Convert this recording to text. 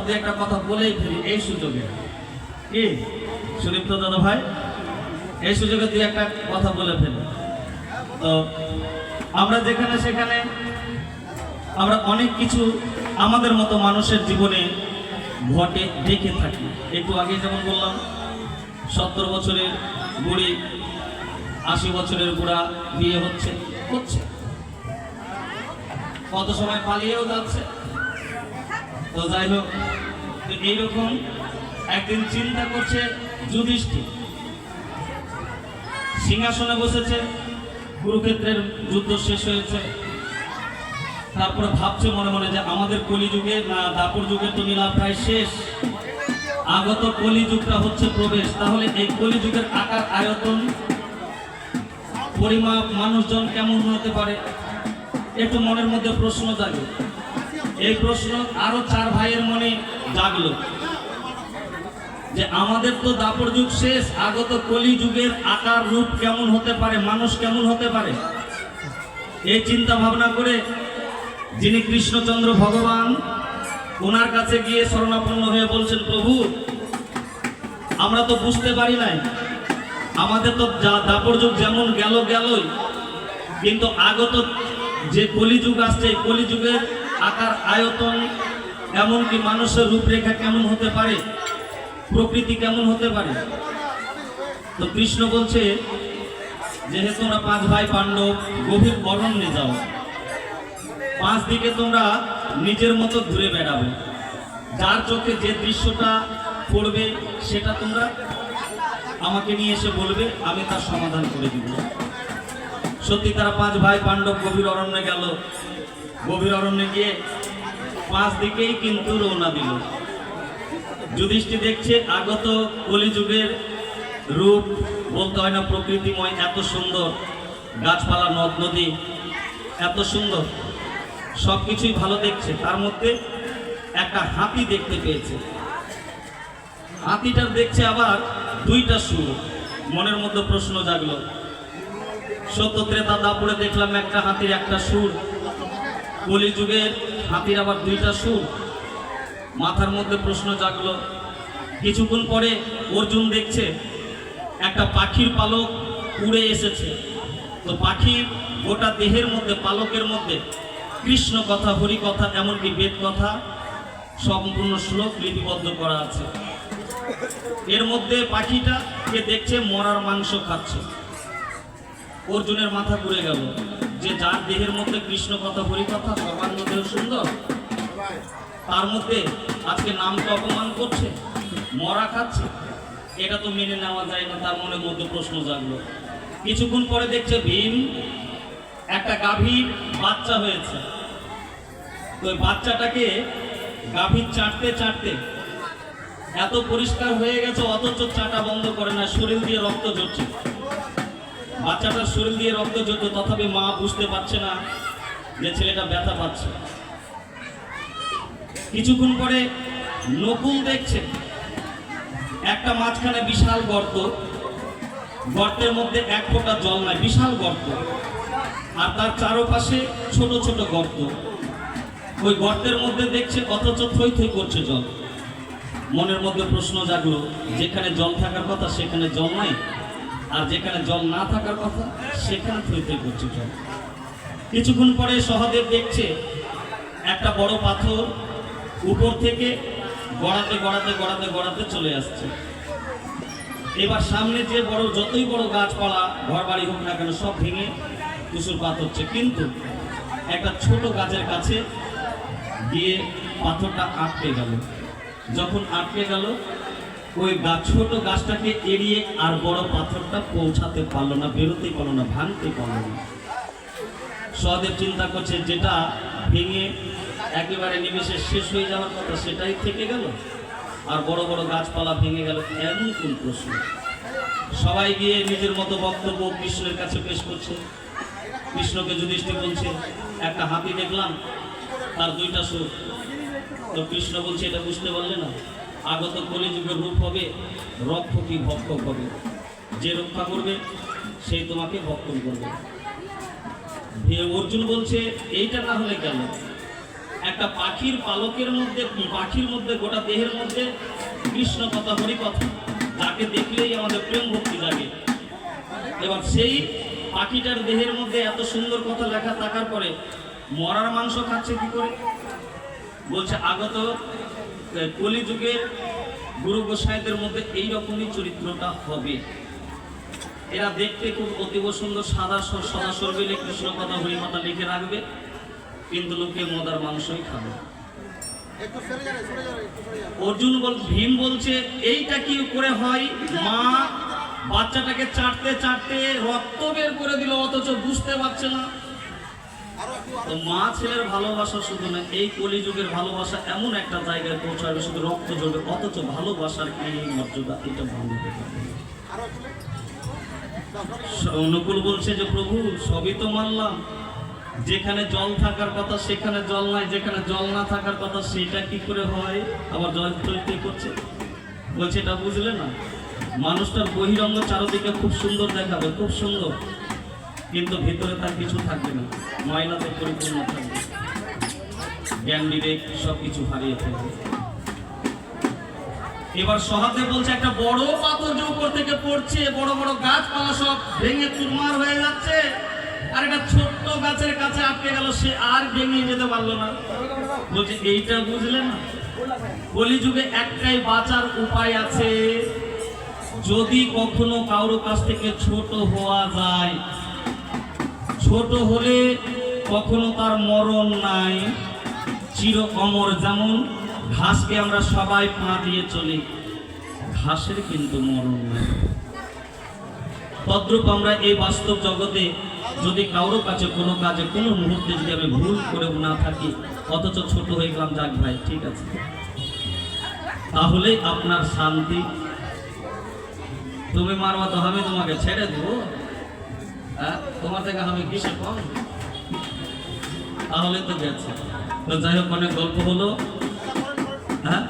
দু একটা কথা বলেই ফেলি এই সুযোগে। কি সুদীপ্ত দাদা ভাই, এই সুযোগে দু একটা কথা বলে ফেলি। তো আমরা যেখানে সেখানে আমরা অনেক কিছু আমাদের মতো মানুষের জীবনে ঘটে দেখে থাকি। একটু আগে যেমন বললাম 70 বছরের বুড়ি 80 বছরের বুড়া বিয়ে হচ্ছে, কত সময় পালিয়েও যাচ্ছে। তো যাই হোক, এইরকম একদিন চিন্তা করছে যুধিষ্ঠির, সিংহাসনে বসেছে, কুরুক্ষেত্রের যুদ্ধ শেষ হয়েছে। তারপরে ভাবছে মনে মনে যে আমাদের কলিযুগে না দাপর যুগের তো লীলা প্রায় শেষ, আগত কলিযুগটা হচ্ছে প্রবেশ। তাহলে এই কলিযুগের আকার আয়তন পরিমাপ মানুষজন কেমন হতে পারে, একটু মনের মধ্যে প্রশ্ন জাগে। এই প্রশ্ন আরো 4 ভাইয়ের মনে জাগলো যে আমাদের তো দাপর যুগ শেষ, আগত কলিযুগের আকার রূপ কেমন হতে পারে, মানুষ কেমন হতে পারে। এই চিন্তা ভাবনা করে যিনি কৃষ্ণচন্দ্র ভগবান, ওনার কাছে গিয়ে শরণাপন্ন হয়ে বলছেন, প্রভু আমরা তো বুঝতে পারি নাই, আমাদের তো দাপর যুগ যেমন গেল গেলই, কিন্তু আগত যে কলিযুগ আসছে এই কলিযুগের আকার আয়তন এমনকি মানুষের রূপরেখা কেমন হতে পারে, প্রকৃতি কেমন হতে পারে। তো কৃষ্ণ বলছে যেহেতু তোমরা 5 ভাই পাণ্ডব গভীর অরণ্যে যাও, 5 দিকে তোমরা নিজের মতো ঘুরে বেড়াবে, যার চোখে যে দৃশ্যটা পড়বে সেটা তোমরা আমাকে নিয়ে এসে বলবে, আমি তার সমাধান করে দিব। সত্যি তারা 5 ভাই পাণ্ডব গভীর অরণ্যে গেল। গভীর অরণ্যে গিয়ে 5 দিকেই কিন্তু রওনা দিল। যুধিষ্ঠির দেখছে আগত কলিযুগের রূপ, বলতে হয় না প্রকৃতিময়, এত সুন্দর গাছপালা নদ নদী এত সুন্দর, সবকিছুই ভালো দেখছে। তার মধ্যে একটা হাতি দেখতে পেয়েছে। হাতিটার দেখছে আবার 2টা সুর। মনের মধ্যে প্রশ্ন জাগলো, সত্য ত্রেতা দাপরে দেখলাম একটা হাতির একটা সুর, কলিযুগের হাতির আবার 2টা সুর। মাথার মধ্যে প্রশ্ন জাগলো। কিছুক্ষণ পরে অর্জুন দেখছে একটা পাখির পালক উড়ে এসেছে। তো পাখির গোটা দেহের মধ্যে, পালকের মধ্যে কৃষ্ণ কথা, হরি কথা, এমনকি বেদ কথা সম্পূর্ণ শ্লোক লিপিবদ্ধ করা আছে। এর মধ্যে পাখিটাকে দেখছে মরার মাংস খাচ্ছে। অর্জুনের মাথা ঘুরে গেল যে যার দেহের মধ্যে কৃষ্ণ কথা, হরি কথা, সর্বাঙ্গ দেহ সুন্দর, তার মধ্যে আজকে নামকে অপমান করছে, মরা খাচ্ছে, এটা তো মেনে নেওয়া যায় না। তার মনের মধ্যে প্রশ্ন জাগলো। কিছুক্ষণ পরে দেখছে ভীম একটা গাভীর বাচ্চা হয়েছে। তো ওই বাচ্চাটাকে গাভীর চাটতে চাটতে এত পরিষ্কার হয়ে গেছে, অথচ চাটা বন্ধ করে না, শরীর দিয়ে রক্ত ঝরছে। বাচ্চাটার শরীর দিয়ে রক্ত ঝরছে, তথাপি মা বুঝতে পারছে না যে ছেলেটা ব্যথা পাচ্ছে। কিছুক্ষণ পরে নকুল দেখছে একটা মাঝখানে বিশাল গর্ত, গর্তের মধ্যে 1 ফোঁটা জল নাই, বিশাল গর্ত, আর তার চারপাশে ছোট ছোট গর্ত। ওই গর্তের মধ্যে দেখছে অথচ থই থই করছে জল। মনের মধ্যে প্রশ্ন জাগলো, যেখানে জল থাকার কথা সেখানে জল নাই, আর যেখানে জল না থাকার কথা সেখানে থই থই করছে জল। কিছুক্ষণ পরে সহদেব দেখছে একটা বড় পাথর উপর থেকে গড়াতে গড়াতে গড়াতে গড়াতে চলে আসছে। এবার সামনে যে বড়, যতই বড় গাছপালা ঘর বাড়ি হোক না কেন সব ভেঙে তুষুরপাত হচ্ছে, কিন্তু একটা ছোট গাছের কাছে গিয়ে পাথরটা আটকে গেল। যখন আটকে গেল, ওই ছোট গাছটাকে এড়িয়ে আর বড় পাথরটা পৌঁছাতে পারলো না, বেরোতেই পারলো না, ভাঙতে পারলো না। সহদেব চিন্তা করছে যেটা ভেঙে একেবারে নিমেষে শেষ হয়ে যাওয়ার কথা সেটাই থেকে গেল, আর বড় বড় গাছপালা ভেঙে গেল, এমন কোন প্রশ্ন। সবাই গিয়ে নিজের মতো বক্তব্য কৃষ্ণের কাছে পেশ করছে। কৃষ্ণকে যুধিষ্ঠির বলছে একটা হাতি দেখলাম, তার 2টা সুর। তো কৃষ্ণ বলছে এটা বুঝতে পারলে না, আগত কলিযুগের রূপ হবে রক্ষকই ভক্ষক হবে, যে রক্ষা করবে সেই তোমাকে ভক্ষণ করবে। অর্জুন বলছে এইটা না হলে কেন, একটা পাখির পালকের মধ্যে, পাখির মধ্যে, গোটা দেহের মধ্যে কৃষ্ণ কথা, হরি কথা, যাকে দেখলেই আমাদের প্রেম ভক্তি জাগে। এবার সেই পাখিটার দেহের মধ্যে এত সুন্দর কথা লেখা থাকার পরে মরার মাংস খাচ্ছে কি করে? বলছে আগত কলিযুগের গুরু গোসাইদের মধ্যে এইরকমই চরিত্রটা হবে। এরা দেখতে খুব অতীব সুন্দর, সাদা সদা সরবিলে কৃষ্ণ কথা, হরি কথা লিখে রাখবে, কিন্তু লোকে মদার মাংসই খাবে। অর্জুন ভীম বলছে এইটা কি করে হয়? মা বাচ্চাটাকে চাটতে চাটতে রক্ত বের করে দিল, অথচ বুঝতে পারছে না। তো মা ছেলের ভালোবাসা শুধু না, এই কলিযুগের ভালোবাসা এমন একটা জায়গায় পৌঁছাবে, শুধু রক্ত জ্বলবে, অথচ ভালোবাসার এই মর্যাদা, এটা ভালো। অনুকূল বলছে যে প্রভু সবই তো মানলাম, যেখানে জল থাকার কথা সেখানে জল নাই, যেখানে জল না থাকার কথা সেটা কি করে হয়? আবার জল তৈরি করছে। বলছে এটা বুঝলে না, মানুষটার বহিরঙ্গ চারদিকে খুব সুন্দর দেখাবে, খুব সুন্দর, কিন্তু ভিতরে তার কিছু থাকবে না, ময়লাতে পরিপূর্ণ থাকবে, জ্ঞান বিবেক সবকিছু হারিয়ে ফেলবে। এবার সহজে বলছে একটা বড় পাথর যে উপর থেকে পড়ছে, বড় বড় গাছপালা সব ভেঙে চুরমার হয়ে যাচ্ছে, আর একটা ছোট্ট গাছের কাছে আটকে গেল, সে আর ভেঙে যেতে পারলো না। বলছে এইটা বুঝলে না, কলিযুগে একটাই বাঁচার উপায় আছে, যদি কখনো কারোর কাছ থেকে ছোট হওয়া যায়, ছোট হলে কখনো তার মরণ নাই, চির অমর। যেমন ঘাসকে আমরা সবাই পা দিয়ে চলি, ঘাসের কিন্তু মরণ নাই। তদ্রূপ আমরা এই বাস্তব জগতে যদি কারো কাছে কোনো কাজে কোনো মুহূর্তে যদি আমি ভুল করে না থাকি, অথচ ছোট হয়ে গেলাম, যাক ভাই ঠিক আছে, তাহলেই আপনার শান্তি। তুমি মারবা তো আমি তোমাকে ছেড়ে দেবো, হ্যাঁ তোমার থেকে আমি কিসে কম? তাহলে তো গেছে। তো যাই হোক, অনেক গল্প হলো, হ্যাঁ।